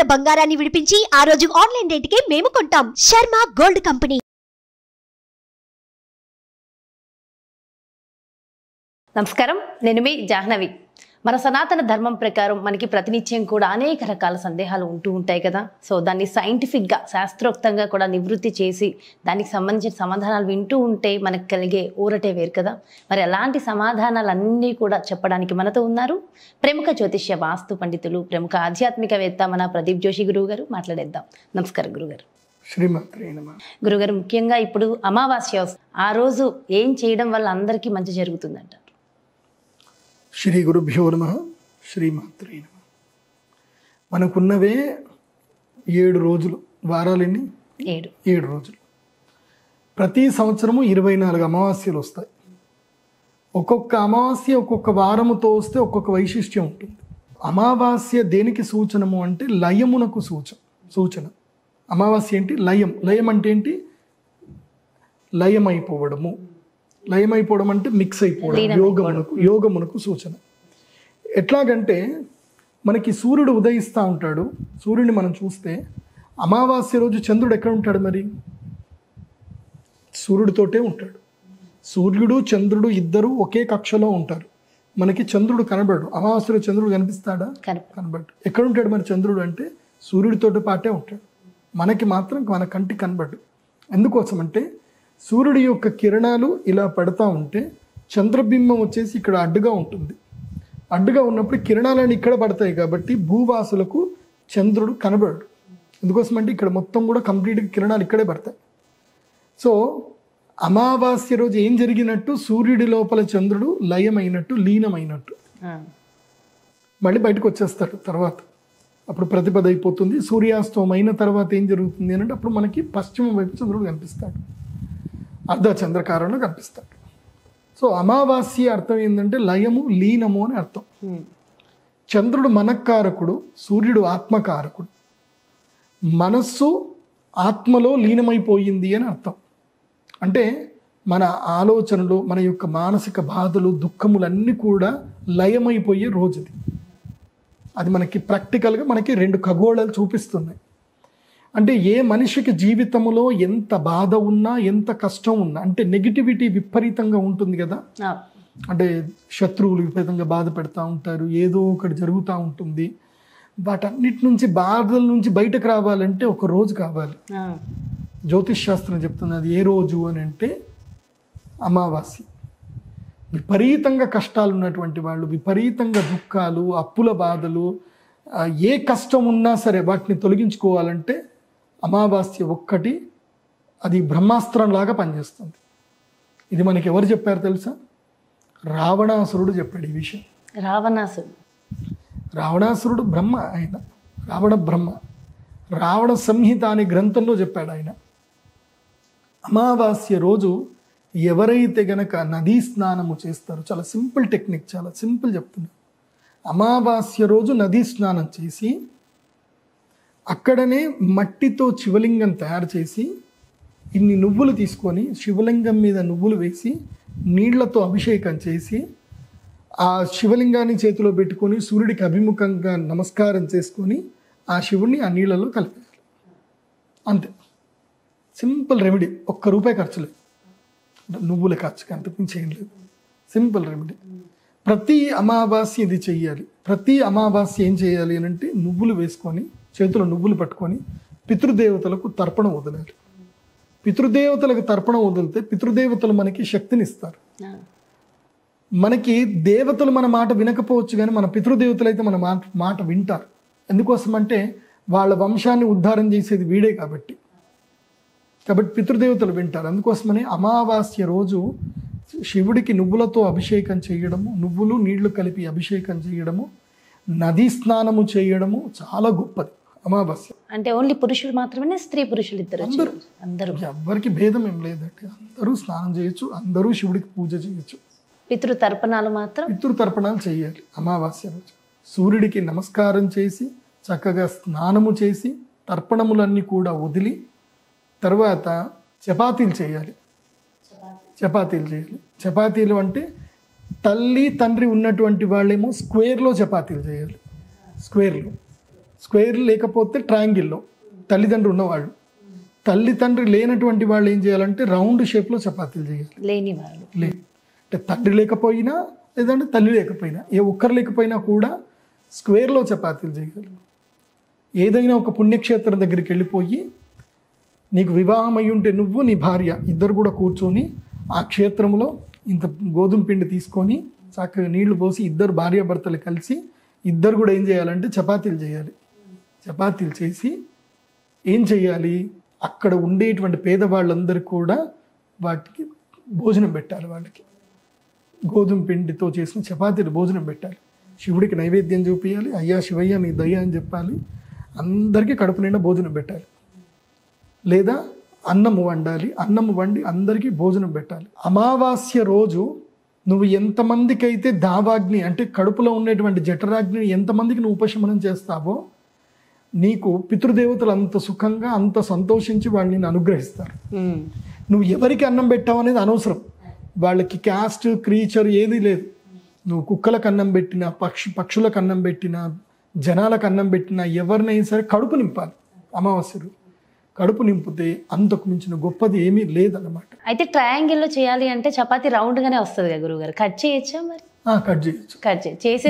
ఉన్న బంగారాన్ని విడిపించి ఆ రోజు ఆన్లైన్ రేటుకే మేము కొంటాం. Sharma gold company. నమస్కారం, నేను మీ జాహ్నవి. మన సనాతన ధర్మం ప్రకారం మనకి ప్రతినిత్యం కూడా అనేక రకాల సందేహాలు ఉంటూ ఉంటాయి కదా. సో దాన్ని సైంటిఫిక్గా శాస్త్రోక్తంగా కూడా నివృత్తి చేసి దానికి సంబంధించిన సమాధానాలు వింటూ ఉంటే మనకు కలిగే ఊరటే వేరు కదా. మరి అలాంటి సమాధానాలన్నీ కూడా చెప్పడానికి మనతో ఉన్నారు ప్రముఖ జ్యోతిష్య వాస్తు పండితులు, ప్రముఖ ఆధ్యాత్మికవేత్త మన ప్రదీప్ జోషి గురువు గారు. మాట్లాడేద్దాం. నమస్కారం గురుగారు. శ్రీమాత్రే నమః. గురుగారు, ముఖ్యంగా ఇప్పుడు అమావాస్య, ఆ రోజు ఏం చేయడం వల్ల అందరికీ మంచి జరుగుతుందంట? శ్రీ గురుభ్యో నమః. శ్రీమాత్రే నమః. మనకున్నవే 7 రోజులు. వారాలన్నీ 7 రోజులు. ప్రతి సంవత్సరము 24 అమావాస్యలు వస్తాయి. ఒక్కొక్క అమావాస్య ఒక్కొక్క వారముతో వస్తే ఒక్కొక్క వైశిష్ట్యం ఉంటుంది. అమావాస్య దేనికి సూచనము అంటే లయమునకు సూచన. అమావాస్య ఏంటి? లయం. లయం అంటే ఏంటి? లయమైపోవడము. లయమైపోవడం అంటే మిక్స్ అయిపోవడం, యోగమునకు సూచన. ఎట్లాగంటే మనకి సూర్యుడు ఉదయిస్తూ ఉంటాడు. సూర్యుడిని మనం చూస్తే అమావాస్య రోజు చంద్రుడు ఎక్కడ ఉంటాడు? మరి సూర్యుడితోటే ఉంటాడు. సూర్యుడు చంద్రుడు ఇద్దరు ఒకే కక్షలో ఉంటారు. మనకి చంద్రుడు కనబడు. అమావాస్యలో చంద్రుడు కనిపిస్తాడా? కనబడు. ఎక్కడ ఉంటాడు మరి చంద్రుడు అంటే? సూర్యుడితోటి పాటే ఉంటాడు. మనకి మాత్రం మన కంటికి కనబడు. ఎందుకోసం అంటే సూర్యుడి యొక్క కిరణాలు ఇలా పడతా ఉంటే చంద్రబింబం వచ్చేసి ఇక్కడ అడ్డుగా ఉంటుంది. అడ్డుగా ఉన్నప్పుడు కిరణాలన్నీ ఇక్కడ పడతాయి కాబట్టి భూవాసులకు చంద్రుడు కనబడు. ఎందుకోసం అంటే ఇక్కడ మొత్తం కూడా కంప్లీట్గా కిరణాలు ఇక్కడే పడతాయి. సో అమావాస్య రోజు ఏం జరిగినట్టు? సూర్యుడి లోపల చంద్రుడు లయమైనట్టు, లీనమైనట్టు మళ్ళీ బయటకు వచ్చేస్తాడు. తర్వాత అప్పుడు ప్రతిపద అయిపోతుంది. సూర్యాస్తమం అయిన తర్వాత ఏం జరుగుతుంది అంటే అప్పుడు మనకి పశ్చిమ వైపు చంద్రుడు కనిపిస్తాడు. అర్ధచంద్రకారంలో కనిపిస్తాడు. సో అమావాస్య అర్థం ఏంటంటే లయము, లీనము అని అర్థం. చంద్రుడు మనఃకారకుడు, సూర్యుడు ఆత్మకారకుడు. మనస్సు ఆత్మలో లీనమైపోయింది అని అర్థం. అంటే మన ఆలోచనలు, మన యొక్క మానసిక బాధలు, దుఃఖములన్నీ కూడా లయమైపోయే రోజుది. అది మనకి ప్రాక్టికల్గా మనకి 2 ఖగోళాలు చూపిస్తున్నాయి. అంటే ఏ మనిషికి జీవితంలో ఎంత బాధ ఉన్నా, ఎంత కష్టం ఉన్నా, అంటే నెగిటివిటీ విపరీతంగా ఉంటుంది కదా. అంటే శత్రువులు విపరీతంగా బాధ పెడతా ఉంటారు, ఏదో ఒకటి జరుగుతూ ఉంటుంది. వాటన్నిటి నుంచి, బాధల నుంచి బయటకు రావాలంటే ఒక రోజు కావాలి. జ్యోతిష్ శాస్త్రం చెప్తుంది అది ఏ రోజు అని అంటే అమావాస్య. విపరీతంగా కష్టాలు ఉన్నటువంటి వాళ్ళు, విపరీతంగా దుఃఖాలు, అప్పుల బాధలు, ఏ కష్టం ఉన్నా సరే వాటిని తొలగించుకోవాలంటే అమావాస్య ఒక్కటి అది బ్రహ్మాస్త్రంలాగా పనిచేస్తుంది. ఇది మనకి ఎవరు చెప్పారు తెలుసా? రావణాసురుడు చెప్పాడు ఈ విషయం. రావణాసురుడు బ్రహ్మ. ఆయన రావణ బ్రహ్మ. రావణ సంహిత అనే గ్రంథంలో చెప్పాడు ఆయన. అమావాస్య రోజు ఎవరైతే గనక నదీ స్నానము చేస్తారో, చాలా సింపుల్ టెక్నిక్, చాలా సింపుల్ చెప్తున్నా. అమావాస్య రోజు నదీ స్నానం చేసి అక్కడనే మట్టితో శివలింగం తయారు చేసి ఇన్ని నువ్వులు తీసుకొని శివలింగం మీద నువ్వులు వేసి నీళ్లతో అభిషేకం చేసి ఆ శివలింగాన్ని చేతిలో పెట్టుకొని సూర్యుడికి అభిముఖంగా నమస్కారం చేసుకొని ఆ శివుడిని ఆ నీళ్ళలో కలిపేయాలి. అంతే, సింపుల్ రెమెడీ. ₹1 ఖర్చు లేదు, నువ్వుల ఖర్చుకి అంతకుమించి ఏం లేదు. Simple remedy. ప్రతి అమావాస్య ఇది చెయ్యాలి. ప్రతి అమావాస్య ఏం చేయాలి అని అంటే నువ్వులు వేసుకొని, చేతిలో నువ్వులు పట్టుకొని పితృదేవతలకు తర్పణం వదలాలి. పితృదేవతలకు తర్పణం వదిలితే పితృదేవతలు మనకి శక్తిని ఇస్తారు. మనకి దేవతలు మన మాట వినకపోవచ్చు, కానీ మన పితృదేవతలు అయితే మన మాట వింటారు. ఎందుకోసం అంటే వాళ్ళ వంశాన్ని ఉద్ధారం చేసేది వీడే కాబట్టి పితృదేవతలు వింటారు. అందుకోసమని అమావాస్య రోజు శివుడికి నువ్వులతో అభిషేకం చేయడము, నువ్వులు నీళ్లు కలిపి అభిషేకం చేయడము, నదీ స్నానము చేయడము చాలా గొప్పది. అమావాస్య అంటే ఓన్లీ పురుషులు మాత్రమే, స్త్రీ పురుషులు ఇద్దరు అందరూ ఎవరికి భేదం ఏం లేదంటే అందరూ స్నానం చేయొచ్చు, అందరూ శివుడికి పూజ చేయొచ్చు. పితృతర్పణాలు చేయాలి అమావాస్య రోజు. సూర్యుడికి నమస్కారం చేసి చక్కగా స్నానము చేసి తర్పణములన్నీ కూడా వదిలి తర్వాత చపాతీలు చేయాలి. చపాతీలు అంటే తల్లి తండ్రి ఉన్నటువంటి వాళ్ళేమో స్క్వేర్లో చపాతీలు చేయాలి. స్క్వేర్లో స్క్వేర్ లేకపోతే ట్రయాంగిల్లో తల్లిదండ్రులు ఉన్నవాళ్ళు. తల్లిదండ్రి లేనటువంటి వాళ్ళు ఏం చేయాలంటే రౌండ్ షేప్లో చపాతీలు చేయాలి. లేని వాళ్ళు అంటే తండ్రి లేకపోయినా లేదంటే తల్లి లేకపోయినా ఏ ఒక్కరు లేకపోయినా కూడా స్క్వేర్లో చపాతీలు చేయాలి. ఏదైనా ఒక పుణ్యక్షేత్రం దగ్గరికి వెళ్ళిపోయి నీకు వివాహం అయి ఉంటే నువ్వు నీ భార్య ఇద్దరు కూడా కూర్చొని ఆ క్షేత్రంలో ఇంత గోధుమ పిండి తీసుకొని చక్కగా నీళ్లు పోసి ఇద్దరు భార్యాభర్తలు కలిసి ఇద్దరు కూడా ఏం చేయాలంటే చపాతీలు చేయాలి. చపాతీలు చేసి ఏం చేయాలి, అక్కడ ఉండేటువంటి పేదవాళ్ళందరికీ కూడా వాటికి భోజనం పెట్టాలి. వాళ్ళకి గోధుమ పిండితో చేసిన చపాతీలు భోజనం పెట్టాలి. శివుడికి నైవేద్యం చూపించాలి. అయ్యా శివయ్య నీ దయ అని చెప్పాలి. అందరికీ కడుపు నిండా భోజనం పెట్టాలి. లేదా అన్నము వండాలి. అన్నము వండి అందరికీ భోజనం పెట్టాలి. అమావాస్య రోజు నువ్వు ఎంతమందికి అయితే దావాగ్ని అంటే కడుపులో ఉండేటువంటి జఠరాగ్ని ఎంతమందికి నువ్వు ఉపశమనం చేస్తావో నీకు పితృదేవతలు అంత సుఖంగా అంత సంతోషించి వాళ్ళు నిన్ను అనుగ్రహిస్తారు. నువ్వు ఎవరికి అన్నం పెట్టావు అనేది అనవసరం. వాళ్ళకి క్యాస్ట్ క్రీచర్ ఏది లేదు. నువ్వు కుక్కలకు అన్నం పెట్టినా పక్షులకు అన్నం పెట్టినా జనాలకు అన్నం పెట్టినా ఎవరినైనా సరే కడుపు నింపాలి. అమావాస్యలు కడుపు నింపితే అంతకు మించిన గొప్పది ఏమీ లేదన్నమాట. అయితే ట్రయాంగిల్లో చేయాలి అంటే చపాతీ రౌండ్ గానే వస్తుంది కదా గురువు గారు, కట్ చేయొచ్చా మరి? కట్ చేయొచ్చు. కట్ చేసే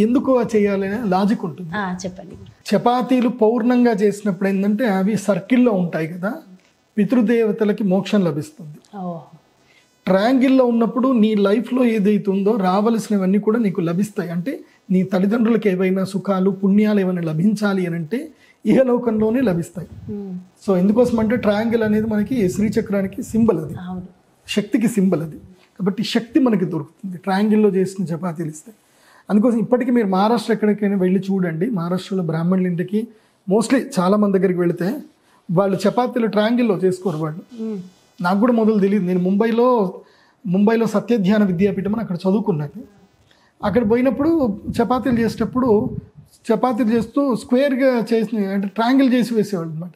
ఎందుకు చేయాలి అనే లాజిక్ ఉంటుంది. చెప్పండి. చపాతీలు పౌర్ణంగా చేసినప్పుడు ఏంటంటే అవి సర్కిల్లో ఉంటాయి కదా, పితృదేవతలకి మోక్షం లభిస్తుంది. ట్రయాంగిల్లో ఉన్నప్పుడు నీ లైఫ్లో ఏదైతుందో రావలసినవన్నీ కూడా నీకు లభిస్తాయి. అంటే నీ తల్లిదండ్రులకు ఏవైనా సుఖాలు పుణ్యాలు ఏమైనా లభించాలి అని అంటే ఇహలోకంలోనే లభిస్తాయి. సో ఎందుకోసం అంటే ట్రయాంగిల్ అనేది మనకి శ్రీచక్రానికి సింబల్, అది శక్తికి సింబల్. అది కాబట్టి శక్తి మనకి దొరుకుతుంది ట్రయాంగిల్లో చేసిన చపాతీలు ఇస్తాయి. అందుకోసం ఇప్పటికీ మీరు మహారాష్ట్ర ఎక్కడికైనా వెళ్ళి చూడండి. మహారాష్ట్రలో బ్రాహ్మణుల ఇంటికి మోస్ట్లీ చాలా మంది దగ్గరికి వెళితే వాళ్ళు చపాతీలు ట్రయాంగిల్లో చేసుకోరు వాళ్ళు. నాకు కూడా మొదలు తెలియదు. నేను ముంబైలో సత్యధ్యాన విద్యాపీఠం అని అక్కడ చదువుకున్నాను. అక్కడ పోయినప్పుడు చపాతీలు చేసేటప్పుడు చపాతీలు చేస్తూ స్క్వేర్గా చేసి అంటే ట్రయాంగిల్ చేసి వేసేవాళ్ళు అనమాట.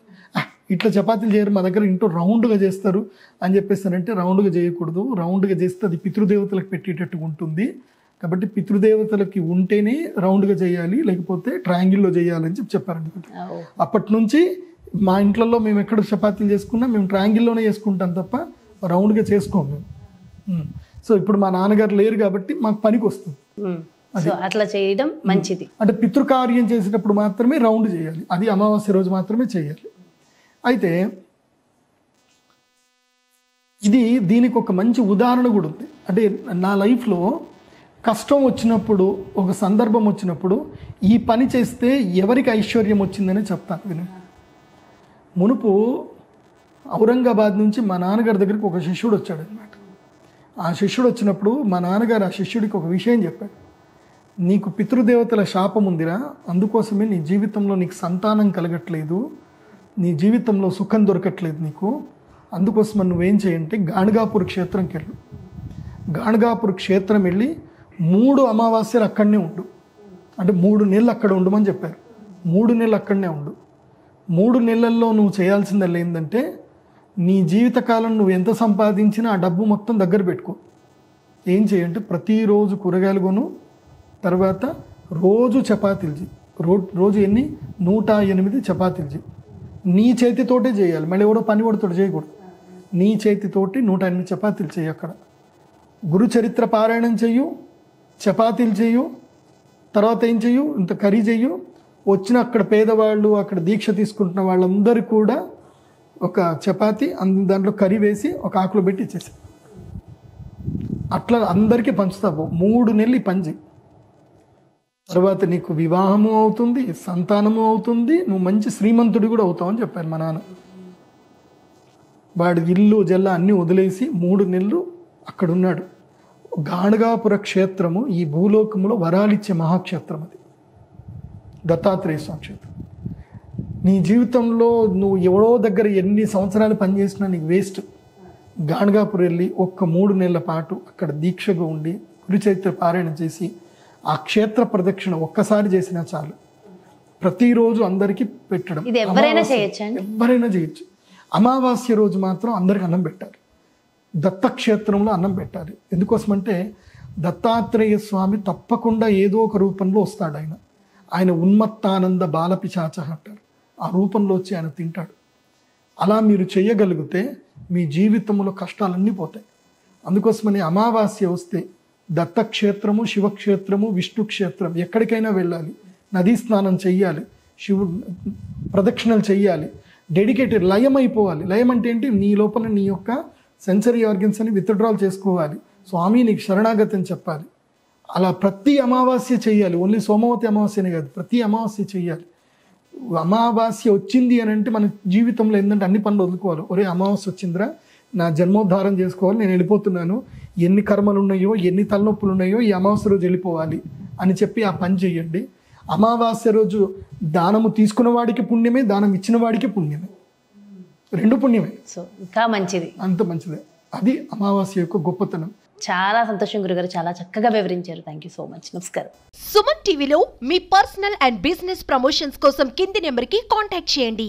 ఇట్లా చపాతీలు చేయరు, మా దగ్గర ఇంట్లో రౌండ్గా చేస్తారు అని చెప్పేస్తానంటే రౌండ్గా చేయకూడదు, రౌండ్గా చేస్తే అది పితృదేవతలకు పెట్టేటట్టుగా ఉంటుంది. కాబట్టి పితృదేవతలకి ఉంటేనే రౌండ్గా చేయాలి, లేకపోతే ట్రయాంగిల్లో చేయాలని చెప్పారనమాట. అప్పటి నుంచి మా ఇంట్లో మేము ఎక్కడ చపాతీలు చేసుకున్నా మేము ట్రయాంగిల్లోనే చేసుకుంటాం తప్ప రౌండ్గా చేసుకోము మేము. సో ఇప్పుడు మా నాన్నగారు లేరు కాబట్టి మాకు పనికి వస్తుంది. అట్లా చేయడం మంచిది. అంటే పితృకార్యం చేసేటప్పుడు మాత్రమే రౌండ్ చేయాలి, అది అమావాస్య రోజు మాత్రమే చేయాలి. అయితే దీనికి ఒక మంచి ఉదాహరణ కూడా ఉంది. అంటే నా లైఫ్లో కష్టం వచ్చినప్పుడు, ఒక సందర్భం వచ్చినప్పుడు ఈ పని చేస్తే ఎవరికి ఐశ్వర్యం వచ్చిందని చెప్తాను వినండి. మునుపు ఔరంగాబాద్ నుంచి మా నాన్నగారి దగ్గరికి ఒక శిష్యుడు వచ్చాడు అనమాట. ఆ శిష్యుడు వచ్చినప్పుడు మా నాన్నగారు ఆ శిష్యుడికి ఒక విషయం చెప్పాడు. నీకు పితృదేవతల శాపం ఉందిరా, అందుకోసమే నీ జీవితంలో నీకు సంతానం కలగట్లేదు, నీ జీవితంలో సుఖం దొరకట్లేదు నీకు. అందుకోసం నువ్వేం చేయంటే గాణగాపూర్ క్షేత్రంకి వెళ్ళు. గాణగాపూర్ క్షేత్రం వెళ్ళి 3 అమావాస్యలు అక్కడనే ఉండు. అంటే 3 నెలలు అక్కడ ఉండమని చెప్పారు. 3 నెలలు అక్కడనే ఉండు. 3 నెలల్లో నువ్వు చేయాల్సిందల్లా ఏంటంటే నీ జీవితకాలం నువ్వు ఎంత సంపాదించినా ఆ డబ్బు మొత్తం దగ్గర పెట్టుకో. ఏం చేయంటే ప్రతిరోజు కూరగాయలు కొను, తర్వాత రోజు చపాతీలు చేయి. రోజు 108 చపాతీలు చేయి. నీ చేతితోటే చేయాలి, మళ్ళీ ఎవడో పని కొడుతోటి చేయకూడదు. నీ చేతితోటి 108 చపాతీలు చేయి. అక్కడ గురు చరిత్ర పారాయణం చెయ్యు, చపాతీలు చెయ్యు, తర్వాత ఏం చెయ్యు, ఇంత కర్రీ చెయ్యు. వచ్చిన అక్కడ పేదవాళ్ళు, అక్కడ దీక్ష తీసుకుంటున్న వాళ్ళందరూ కూడా ఒక చపాతీ దాంట్లో కర్రీ వేసి ఒక ఆకులో పెట్టి ఇచ్చేసి అట్లా అందరికీ పంచుతావు. 3 నెలలు ఈ పని చేయి. తర్వాత నీకు వివాహము అవుతుంది, సంతానము అవుతుంది, నువ్వు మంచి శ్రీమంతుడి కూడా అవుతావు అని చెప్పారు మా నాన్న. వాడి ఇల్లు జల్ల అన్నీ వదిలేసి 3 నెలలు అక్కడ ఉన్నాడు. గాణగాపుర క్షేత్రము ఈ భూలోకంలో వరాలిచ్చే మహాక్షేత్రం. అది దత్తాత్రేయ స్వామి క్షేత్రం. నీ జీవితంలో నువ్వు ఎవరో దగ్గర ఎన్ని సంవత్సరాలు పనిచేసినా నీకు వేస్ట్. గాణగాపురం వెళ్ళి 3 నెలల పాటు అక్కడ దీక్షగా ఉండి గురుచరిత్ర పారాయణం చేసి ఆ క్షేత్ర ప్రదక్షిణ ఒక్కసారి చేసినా చాలు. ప్రతిరోజు అందరికీ పెట్టడం. ఇది ఎవరైనా చేయొచ్చు. అమావాస్య రోజు మాత్రం అందరికి అన్నం పెట్టాలి. దత్తక్షేత్రంలో అన్నం పెట్టాలి. ఎందుకోసమంటే దత్తాత్రేయ స్వామి తప్పకుండా ఏదో ఒక రూపంలో వస్తాడు. ఆయన ఆయన ఉన్మత్తానంద బాలపిశాచ అంటారు. ఆ రూపంలో వచ్చి ఆయన తింటాడు. అలా మీరు చేయగలిగితే మీ జీవితంలో కష్టాలన్నీ పోతాయి. అందుకోసమని అమావాస్య వస్తే దత్తక్షేత్రము, శివక్షేత్రము, విష్ణు క్షేత్రం ఎక్కడికైనా వెళ్ళాలి, నదీ స్నానం చెయ్యాలి, ప్రదక్షిణలు చెయ్యాలి, డెడికేటెడ్ లయం అయిపోవాలి. లయం అంటే ఏంటి? నీ లోపల నీ యొక్క సెన్సరీ ఆర్గన్స్ అని విత్డ్రాల్ చేసుకోవాలి. స్వామి నీకు శరణాగతం చెప్పాలి. అలా ప్రతి అమావాస్య చెయ్యాలి. ఓన్లీ సోమవతి అమావాస్యనే కాదు, ప్రతి అమావాస్య చెయ్యాలి. అమావాస్య వచ్చింది అని అంటే మన జీవితంలో ఏంటంటే అన్ని పనులు వదులుకోవాలి. ఒరే అమావాస్య వచ్చిందిరా, నా జన్మోద్ధారం చేసుకోవాలి, నేను వెళ్ళిపోతున్నాను, ఎన్ని కర్మలు ఉన్నాయో, ఎన్ని తలనొప్పులు ఉన్నాయో ఈ అమావాస్య రోజు వెళ్ళిపోవాలి అని చెప్పి ఆ పని చెయ్యండి. అమావాస్య రోజు దానము తీసుకున్న వాడికి పుణ్యమే, దానం ఇచ్చిన వాడికి పుణ్యమే, రెండు పుణ్యమే. సో ఇంకా మంచిది, అంత మంచిదే. అది అమావాస్య యొక్క గొప్పతనం. చాలా సంతోషం గురుగారు, చాలా చక్కగా వివరించారు. Thank you so much. నమస్కారం. సుమన్ టీవీలో మీ పర్సనల్ అండ్ బిజినెస్ ప్రమోషన్స్ కోసం కింది నెంబర్కి కాంటాక్ట్ చేయండి.